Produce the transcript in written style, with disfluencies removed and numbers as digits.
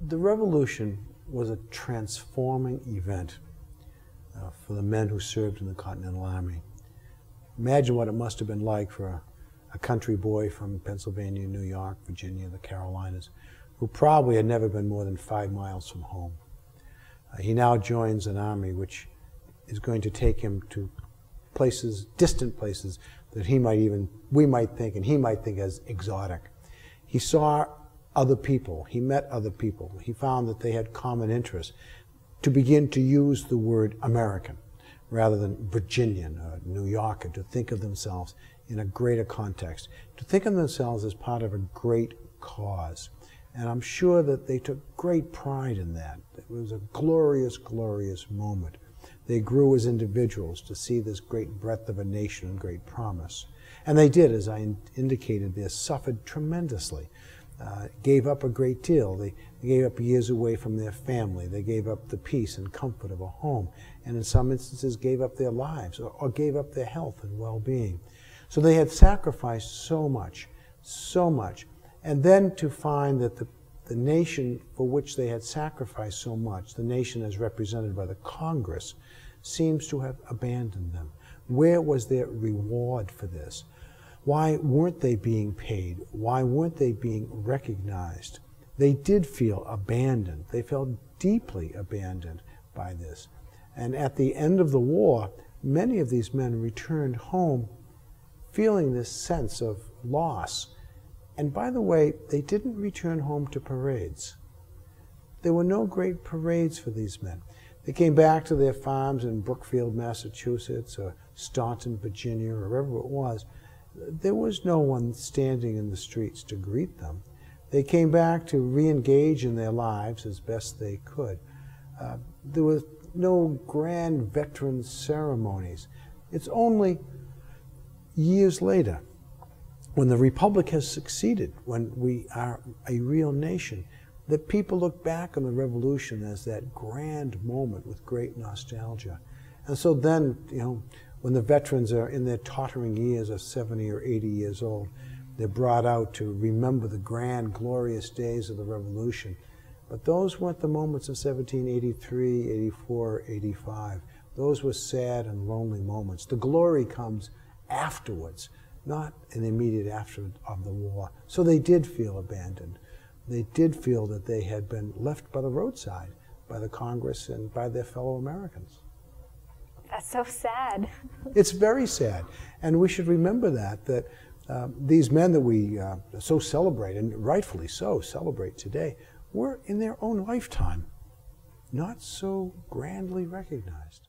The Revolution was a transforming event for the men who served in the Continental Army. Imagine what it must have been like for a country boy from Pennsylvania, New York, Virginia, the Carolinas, who probably had never been more than 5 miles from home. He now joins an army which is going to take him to places, distant places, that we might think, and he might think as exotic. He saw other people, he met other people, he found that they had common interests, to begin to use the word American rather than Virginian or New Yorker, to think of themselves in a greater context, to think of themselves as part of a great cause. And I'm sure that they took great pride in that. It was a glorious, glorious moment. They grew as individuals to see this great breadth of a nation and great promise. And they did, as I indicated, they suffered tremendously, gave up a great deal. They gave up years away from their family. They gave up the peace and comfort of a home, and in some instances gave up their lives or gave up their health and well-being. So they had sacrificed so much, so much. And then to find that the nation for which they had sacrificed so much, the nation as represented by the Congress, seems to have abandoned them. Where was their reward for this? Why weren't they being paid? Why weren't they being recognized? They did feel abandoned. They felt deeply abandoned by this. And at the end of the war, many of these men returned home feeling this sense of loss. And by the way, they didn't return home to parades. There were no great parades for these men. They came back to their farms in Brookfield, Massachusetts, or Staunton, Virginia, or wherever it was. There was no one standing in the streets to greet them. They came back to re-engage in their lives as best they could. There was no grand veteran ceremonies. It's only years later, when the Republic has succeeded, when we are a real nation, that people look back on the Revolution as that grand moment with great nostalgia. And so then, when the veterans are in their tottering years of 70 or 80 years old, they're brought out to remember the grand, glorious days of the Revolution. But those weren't the moments of 1783, 84, 85. Those were sad and lonely moments. The glory comes afterwards, not in the immediate aftermath of the war. So they did feel abandoned. They did feel that they had been left by the roadside, by the Congress and by their fellow Americans. That's so sad. It's very sad. And we should remember that these men that we so celebrate, and rightfully so celebrate today, were in their own lifetime not so grandly recognized.